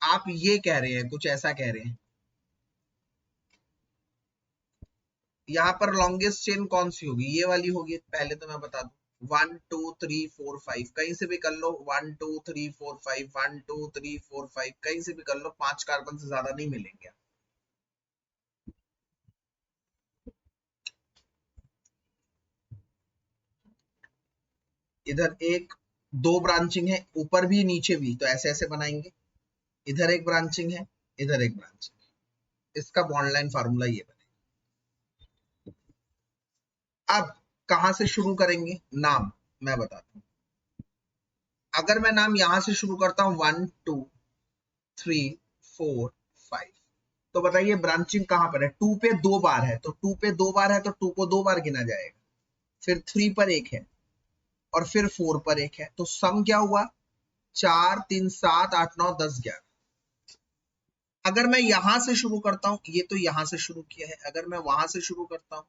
आप ये कह रहे हैं, कुछ ऐसा कह रहे हैं, यहाँ पर लॉन्गेस्ट चेन कौन सी होगी, ये वाली होगी, पहले तो मैं बता दूं, 1 2 3 4 5, कहीं से भी कर लो, 1 2 3 4 5, 1 2 3 4 5, कहीं से भी कर लो, 5 कार्बन से ज्यादा नहीं मिलेंगे। इधर एक, दो ब्रांचिंग है, ऊपर भी नीचे भी, तो ऐसे ऐसे बनाएंगे, इधर एक ब्रांचिंग है, इधर एक ब्रांचिंग है, इसका बॉन्ड लाइन फार्मूला ये बनेगा। अब कहां से शुरू करेंगे, नाम मैं बताता हूं। अगर मैं नाम यहां से शुरू करता हूं 1 2 3 4 5, तो बताइए ब्रांचिंग कहां पर है, 2 पे 2 बार है, तो 2 पे 2 बार है तो 2 को 2 बार गिना जाएगा, फिर 3 पर एक है और फिर 4 पर एक है, तो सम क्या हुआ, 4 3 7 8 9 10 11। अगर मैं यहां से शुरू करता हूं, ये तो यहां से शुरू किया है, अगर मैं वहां से शुरू करता हूं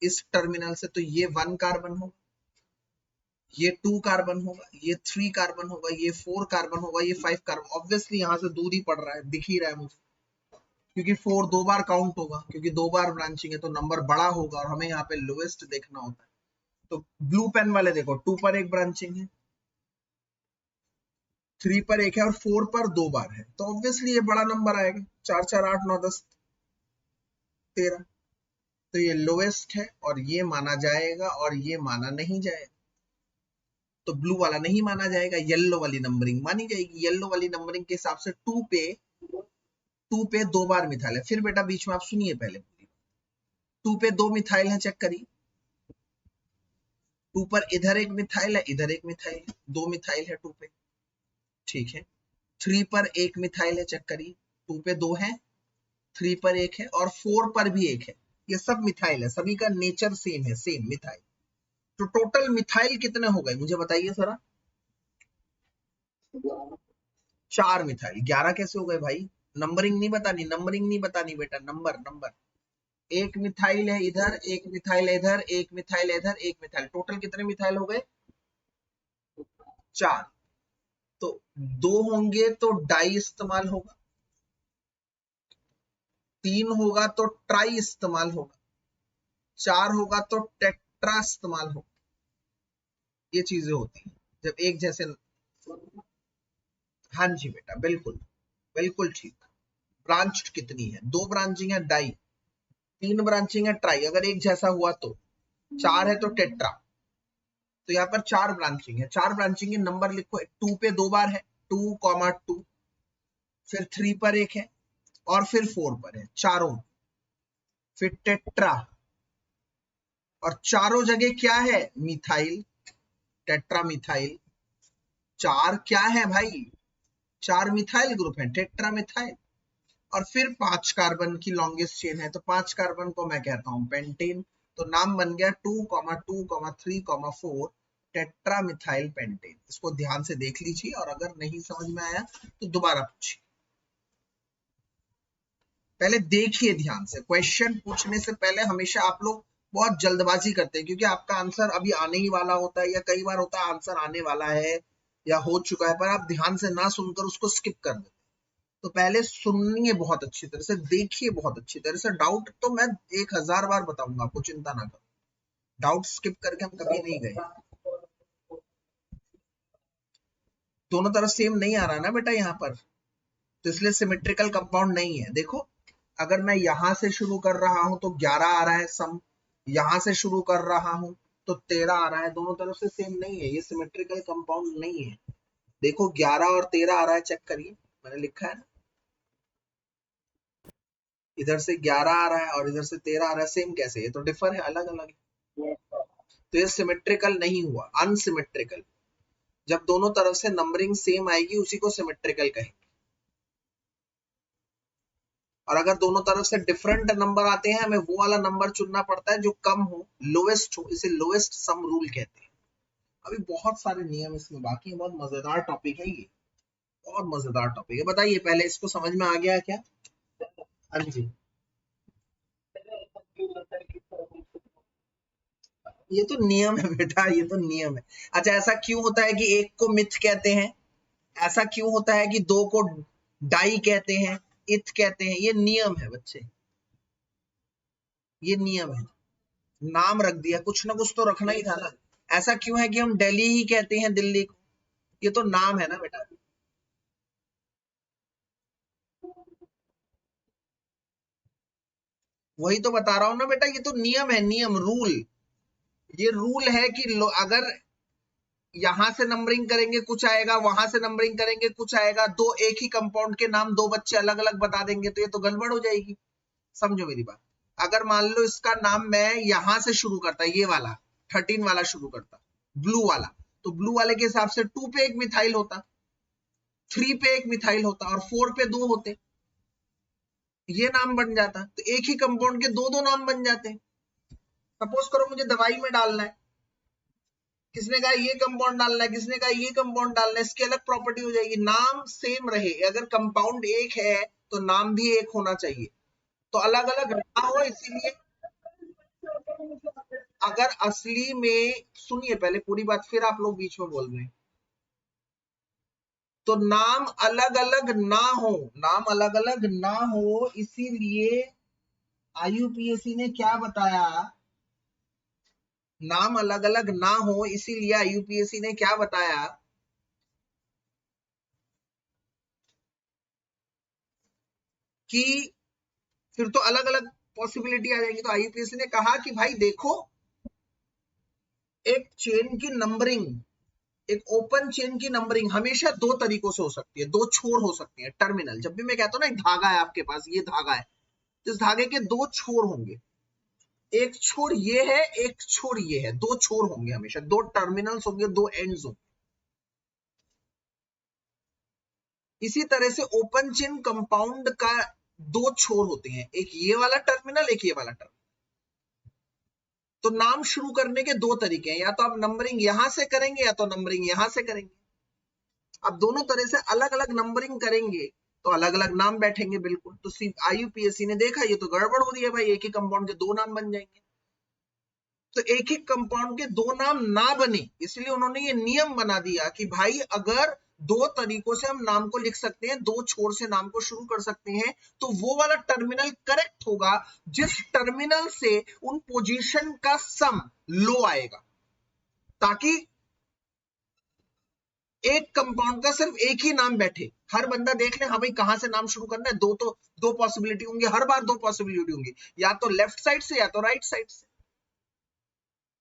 इस टर्मिनल से, तो ये 1 कार्बन होगा, ये 2 कार्बन होगा, ये 3 कार्बन होगा, ये 4 कार्बन होगा, ये 5 कार्बन, ऑब्वियसली यहां से दूर ही पड़ रहा है, दिख ही रहा है मुझे, क्योंकि 4 2 बार काउंट होगा, क्योंकि 2 बार ब्रांचिंग है तो नंबर बड़ा होगा, और हमें यहाँ पे लोएस्ट देखना होता है। तो ब्लू पेन वाले देखो, 2 पर एक ब्रांचिंग है, 3 पर एक है और 4 पर 2 बार है, तो ऑब्वियसली ये बड़ा नंबर आएगा, 4 4 8 9 10 13, तो ये लोएस्ट है और ये माना जाएगा और ये माना नहीं जाएगा, तो ब्लू वाला नहीं माना जाएगा, येलो वाली नंबरिंग मानी जाएगी। येलो वाली नंबरिंग के हिसाब से 2 पे 2 बार मिथाइल है, फिर बेटा बीच में आप सुनिए पहले, 2 पे 2 मिथाइल है, चेक करिए, 2 पर इधर एक मिथाइल है, इधर एक मिथाइल है, 2 मिथाइल है 2 पे, ठीक है। 3 पर एक मिथाइल है, चेक करिए, 2 पे 2 है, 3 पर एक है और 4 पर भी एक है, ये सब मिथाइल है, सभी का नेचर सेम है, सेम मिथाइल। तो टोटल मिथाइल कितने हो गए मुझे बताइए जरा, 4 मिथाइल, 11 कैसे हो गए भाई? नंबरिंग नहीं बतानी, नंबरिंग नहीं बतानी बेटा, नंबर नंबर। एक मिथाइल है इधर, एक मिथाइल इधर, एक मिथाइल इधर, एक मिथाइल, टोटल कितने मिथाइल हो गए? 4। तो 2 होंगे तो डाई इस्तेमाल होगा, 3 होगा तो ट्राई इस्तेमाल होगा, 4 होगा तो टेट्रा इस्तेमाल होगा। ये चीजें होती हैं जब एक जैसे। हाँ जी बेटा, बिल्कुल बिल्कुल ठीक। ब्रांच कितनी है? 2 ब्रांचिंग है डाई, 3 ब्रांचिंग है ट्राई। अगर एक जैसा हुआ तो 4 है तो टेट्रा। तो यहाँ पर 4 ब्रांचिंग है, 4 ब्रांचिंग के नंबर लिखो। 2 पे 2 बार है, 2,2, फिर 3 पर एक है, और फिर 4 पर है, चारों। फिर टेट्रा, और चारों जगह क्या है? Methyl, tetra methyl. 4 क्या है भाई? 4 मिथाइल ग्रुप है, टेट्रा मिथाइल। और फिर 5 कार्बन की लॉन्गेस्ट चेन है, तो 5 कार्बन को मैं कहता हूं पेंटेन। तो नाम बन गया 2,2,3,4 टेट्रा मिथाइल पेंटेन। इसको ध्यान से देख लीजिए, और अगर नहीं समझ में आया तो दोबारा पूछिए। पहले देखिए ध्यान से, क्वेश्चन पूछने से पहले हमेशा आप लोग बहुत जल्दबाजी करते हैं, क्योंकि आपका आंसर अभी आने ही वाला होता है, या कई बार होता है आंसर आने वाला है या हो चुका है, पर आप ध्यान से ना सुनकर उसको स्किप कर देते। तो पहले सुनिए बहुत अच्छी तरह से, देखिए बहुत अच्छी तरह से। डाउट तो मैं 1000 बार बताऊंगा आपको, चिंता ना करो। डाउट स्किप करके हम कभी नहीं गए। दोनों तरफ सेम नहीं आ रहा ना बेटा यहाँ पर, तो इसलिए सिमेट्रिकल कंपाउंड नहीं है। देखो, अगर मैं यहां से शुरू कर रहा हूं तो 11 आ रहा है सम, यहां से शुरू कर रहा हूं तो 13 आ रहा है, दोनों तरफ से सेम नहीं है, ये सिमेट्रिकल कंपाउंड नहीं है। देखो 11 और 13 आ रहा है, चेक करिए, मैंने लिखा है ना, इधर से 11 आ रहा है और इधर से 13 आ रहा है, सेम कैसे? ये तो डिफर है, अलग अलग है। तो ये सिमेट्रिकल नहीं हुआ, अनसिमेट्रिकल। जब दोनों तरफ से नंबरिंग सेम आएगी उसी को सिमेट्रिकल कहेंगे। और अगर दोनों तरफ से डिफरेंट नंबर आते हैं, हमें वो वाला नंबर चुनना पड़ता है जो कम हो, लोएस्ट हो, इसे लोएस्ट सम रूल कहते हैं। अभी बहुत सारे नियम इसमें बाकी है, बहुत मजेदार टॉपिक है ये, बहुत मजेदार टॉपिक है। बताइए पहले, इसको समझ में आ गया क्या? हाँ जी। ये तो नियम है बेटा, ये तो नियम है। अच्छा, ऐसा क्यों होता है कि एक को मिथ कहते हैं, ऐसा क्यों होता है कि दो को डाई कहते हैं, इथ कहते हैं? ये नियम है बच्चे, ये नियम है। नाम रख दिया, कुछ ना कुछ तो रखना ही था ना। ऐसा क्यों है कि हम दिल्ली ही कहते हैं दिल्ली को? ये तो नाम है ना बेटा। वही तो बता रहा हूं ना बेटा, ये तो नियम है, नियम, रूल। ये रूल है कि अगर यहां से नंबरिंग करेंगे कुछ आएगा, वहां से नंबरिंग करेंगे कुछ आएगा, दो एक ही कंपाउंड के नाम दो बच्चे अलग अलग बता देंगे तो ये तो गड़बड़ हो जाएगी। समझो मेरी बात। अगर मान लो इसका नाम मैं यहां से शुरू करता, ये वाला 13 वाला शुरू करता, ब्लू वाला, तो ब्लू वाले के हिसाब से 2 पे एक मिथाइल होता, 3 पे एक मिथाइल होता, और 4 पे 2 होते, ये नाम बन जाता। तो एक ही कंपाउंड के दो दो नाम बन जाते हैं। सपोज करो मुझे दवाई में डालना है, किसने कहा ये कंपाउंड डालना है, किसने कहा ये कंपाउंड डालना है, इसकी अलग प्रॉपर्टी हो जाएगी। नाम सेम रहे, अगर कंपाउंड एक है तो नाम भी एक होना चाहिए, तो अलग अलग ना हो, इसीलिए। अगर असली में, सुनिए पहले पूरी बात, फिर आप लोग बीच में बोल रहे हैं, तो नाम अलग अलग ना हो, नाम अलग अलग ना हो, इसीलिए आईयूपीएसी ने क्या बताया, नाम अलग अलग ना हो, इसीलिए आईयूपीएसी ने क्या बताया कि फिर तो अलग अलग पॉसिबिलिटी आ जाएगी। तो आईयूपीएसी ने कहा कि भाई देखो, एक चेन की नंबरिंग, एक ओपन चेन की नंबरिंग हमेशा दो तरीकों से हो सकती है, दो छोर हो सकती है, टर्मिनल। जब भी मैं कहता हूं ना एक धागा है आपके पास, ये धागा है, तो इस धागे के दो छोर होंगे, एक छोर ये है, एक छोर ये है, दो छोर होंगे हमेशा, दो टर्मिनल्स होंगे, दो एंड्स होंगे। इसी तरह से ओपन चेन कंपाउंड का दो छोर होते हैं, एक ये वाला टर्मिनल, एक ये वाला टर्मिनल। तो नाम शुरू करने के दो तरीके हैं, या तो आप नंबरिंग यहां से करेंगे या तो नंबरिंग यहां से करेंगे। अब दोनों तरह से अलग अलग नंबरिंग करेंगे तो अलग अलग नाम बैठेंगे बिल्कुल। तो IUPAC ने देखा ये तो गड़बड़ हो रही है भाई, एक ही कंपाउंड के दो नाम बन जाएंगे। तो एक ही कंपाउंड के दो नाम ना बने, इसलिए उन्होंने ये नियम बना दिया कि भाई अगर दो तरीकों से हम नाम को लिख सकते हैं, दो छोर से नाम को शुरू कर सकते हैं, तो वो वाला टर्मिनल करेक्ट होगा जिस टर्मिनल से उन पोजीशन का सम लो आएगा, ताकि एक कंपाउंड का सिर्फ एक ही नाम बैठे, हर बंदा देख ले हाँ भाई कहां से नाम शुरू करना है। दो पॉसिबिलिटी होंगी, हर बार दो पॉसिबिलिटी होंगी, या तो लेफ्ट साइड से या तो राइट साइड से,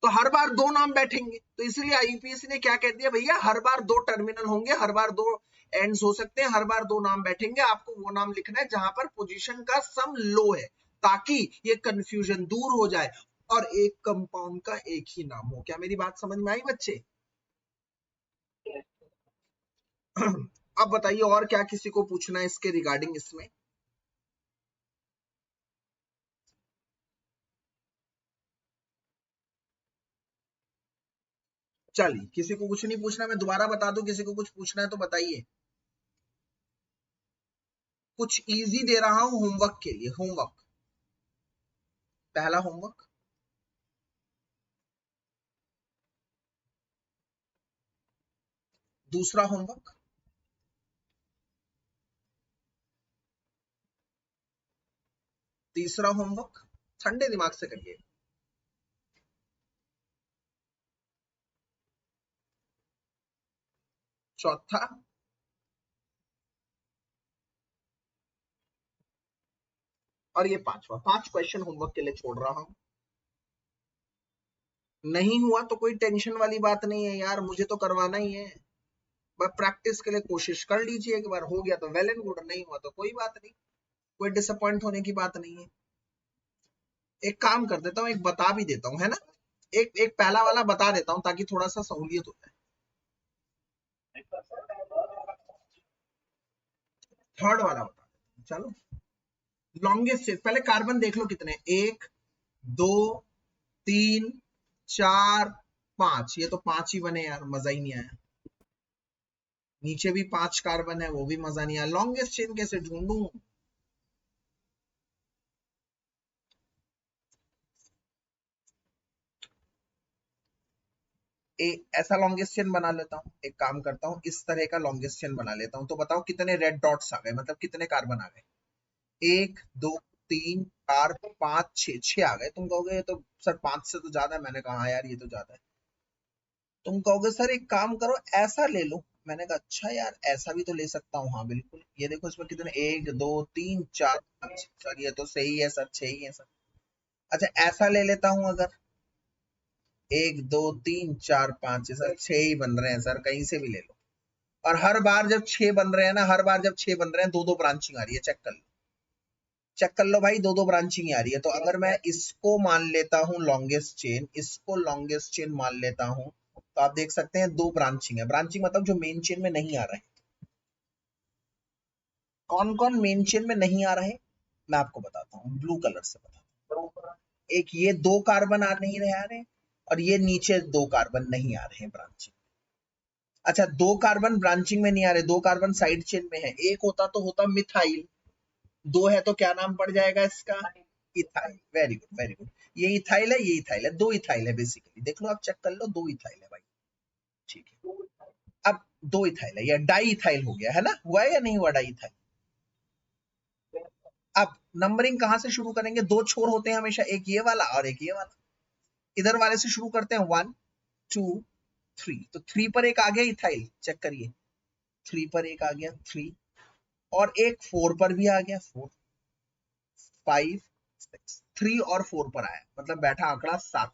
तो हर बार दो नाम बैठेंगे। तो इसलिए IUPAC ने क्या कह दिया, भैया हर बार दो टर्मिनल होंगे, हर बार दो एंड्स हो सकते हैं, हर बार दो नाम बैठेंगे, आपको वो नाम लिखना है जहां पर पोजीशन का सम लो है, ताकि ये कंफ्यूजन दूर हो जाए और एक कंपाउंड का एक ही नाम हो। क्या मेरी बात समझ में आई बच्चे? अब बताइए और क्या किसी को पूछना है इसके रिगार्डिंग इसमें? चलिए, किसी को कुछ नहीं पूछना, मैं दोबारा बता दूं, किसी को कुछ पूछना है तो बताइए। कुछ इजी दे रहा हूं होमवर्क के लिए। होमवर्क, पहला होमवर्क, दूसरा होमवर्क, तीसरा होमवर्क, ठंडे दिमाग से करिए, चौथा, और ये पांचवा। 5 क्वेश्चन होमवर्क के लिए छोड़ रहा हूं। नहीं हुआ तो कोई टेंशन वाली बात नहीं है यार, मुझे तो करवाना ही है, बस प्रैक्टिस के लिए कोशिश कर लीजिए। एक बार हो गया तो वेल एंड गुड, नहीं हुआ तो कोई बात नहीं, कोई डिसअपॉइंट होने की बात नहीं है। एक काम कर देता हूँ, एक बता भी देता हूँ, है ना, एक एक पहला वाला बता देता हूँ ताकि थोड़ा सा सहूलियत हो जाए। थर्ड वाला बता देता हूँ, चलो। लॉन्गेस्ट चेन, पहले कार्बन देख लो कितने, 1 2 3 4 5, ये तो 5 ही बने यार, मजा ही नहीं आया। नीचे भी 5 कार्बन है, वो भी मजा नहीं आया। लॉन्गेस्ट चेन कैसे ढूंढूं? ऐसा लॉन्गेस्ट चेन बना लेता हूँ, एक काम करता हूँ, इस तरह का लॉन्गेस्ट चेन बना लेता हूँ। तो बताओ कितने रेड डॉट्स आ गए, मतलब कितने कार्बन आ गए? 1 2 3 4 5 6, 6 आ गए। तुम कहोगे ये तो सर 5 से तो ज्यादा है, मैंने कहा हाँ यार ये तो ज्यादा है। तुम कहोगे सर एक काम करो ऐसा ले लो, मैंने कहा अच्छा यार ऐसा भी तो ले सकता हूँ, हाँ बिल्कुल। ये देखो इसमें कितने, 1 2 3 4 5, सर ये तो सही है सर, 6 ही है सर। अच्छा ऐसा ले लेता हूँ अगर, 1 2 3 4 5 सर 6 ही बन रहे हैं सर, कहीं से भी ले लो। और हर बार जब 6 बन रहे हैं ना, हर बार जब 6 बन रहे हैं, दो दो ब्रांचिंग आ रही है, चेक कर लो, चेक कर लो भाई, दो दो ब्रांचिंग आ रही है। तो अगर मैं इसको मान लेता हूँ लॉन्गेस्ट चेन, इसको लॉन्गेस्ट चेन मान लेता हूँ, तो आप देख सकते हैं दो ब्रांचिंग है। ब्रांचिंग मतलब जो मेन चेन में नहीं आ रहे हैं। कौन कौन मेन चेन में नहीं आ रहे, मैं आपको बताता हूँ, ब्लू कलर से बताता हूँ। एक ये दो कार्बन आ नहीं रहे, आ रहे, और ये नीचे दो कार्बन नहीं आ रहे हैं ब्रांचिंग। अच्छा दो कार्बन ब्रांचिंग में नहीं आ रहे, दो कार्बन साइड चेन में है। एक होता तो होता मिथाइल, दो है तो क्या नाम पड़ जाएगा इसका? Ethyl. Very good very good, ये इथाइल है, ये इथाइल है, दो इथाइल है बेसिकली। देख लो आप, चेक कर लो, दो इथाइल है भाई, ठीक है। अब दो इथाइल है, या डाई इथाइल हो गया है ना, हुआ है या नहीं हुआ डाई इथाइल? अब नंबरिंग कहां से शुरू करेंगे? दो छोर होते हैं हमेशा, एक ये वाला और एक ये वाला। इधर वाले से शुरू करते हैं, 1 2 3, तो 3 पर एक आ गया इथाइल, चेक करिए, 3 पर एक आ गया 3, और एक 4 पर भी आ गया 4, 5 6, 3 और 4 पर आया, मतलब बैठा आंकड़ा 7।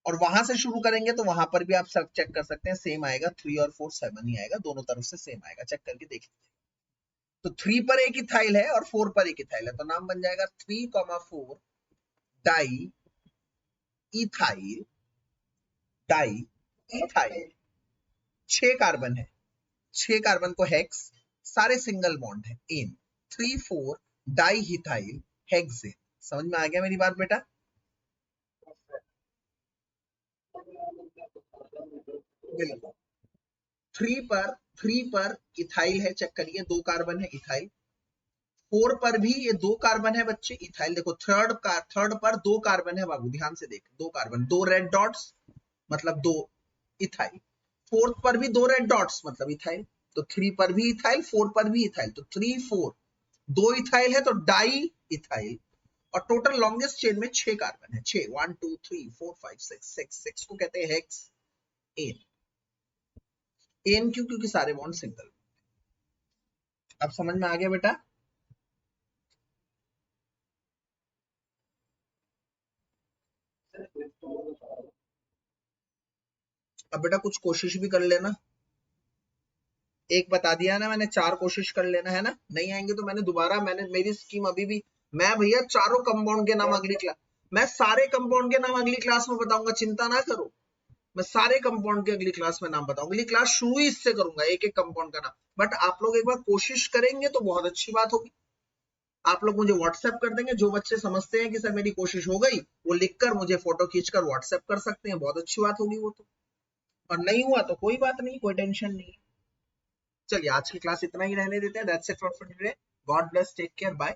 और वहां से शुरू करेंगे तो वहां पर भी आप सब चेक कर सकते हैं, सेम आएगा, 3 और 4 7 ही आएगा, दोनों तरफ से सेम आएगा, चेक करके देख लीजिए। तो 3 पर एक इथाइल है और 4 पर एक इथाइल है, तो नाम बन जाएगा 3,4 di ethyl, di ethyl. 6 carbon है, 6 कार्बन को हेक्स, सारे सिंगल बॉन्ड है, इन 3 4 डाई इथाइल हेक्सेन। समझ में आ गया मेरी बात बेटा? 3 पर 3 पर इथाइल है, चेक करिए 2 कार्बन है इथाइल। 4 पर भी ये 2 कार्बन है बच्चे इथाइल। देखो थर्ड पर 2 कार्बन है बाबू, ध्यान से देख, 2 कार्बन, 2 रेड डॉट्स मतलब 2 इथाइल। 4 पर भी 2 रेड डॉट्स मतलब इथाइल। तो 3 पर भी इथाइल, 4 पर भी इथाइल, तो 3 4 2 इथाइल है तो डाई इथाइल। और टोटल लॉन्गेस्ट चेन में 6 कार्बन है, 6 1 2 3 4 5 6 को कहते हैं हेक्स एन। एन क्यों? क्योंकि सारे बॉन्ड सिंगल। अब समझ में आ गया बेटा? अब बेटा कुछ कोशिश भी कर लेना। एक बता दिया ना मैंने, 4 कोशिश कर लेना है ना, नहीं आएंगे तो मैंने दोबारा, मैंने मेरी स्कीम अभी भी, मैं भैया चारों कंपाउंड के नाम अगली क्लास, मैं सारे कंपाउंड के नाम अगली क्लास में बताऊंगा, चिंता ना करो। मैं सारे कंपाउंड के अगली क्लास में नाम बताऊंगा, अगली क्लास शुरू ही इससे करूंगा, एक एक कंपाउंड का नाम। बट आप लोग एक बार कोशिश करेंगे तो बहुत अच्छी बात होगी। आप लोग मुझे व्हाट्सएप कर देंगे, जो बच्चे समझते हैं कि सर मेरी कोशिश हो गई, वो लिखकर मुझे फोटो खींचकर व्हाट्सएप कर सकते हैं, बहुत अच्छी बात होगी वो तो। और नहीं हुआ तो कोई बात नहीं, कोई टेंशन नहीं। चलिए आज की क्लास इतना ही रहने देते हैं। That's it for today. God bless, take care, bye.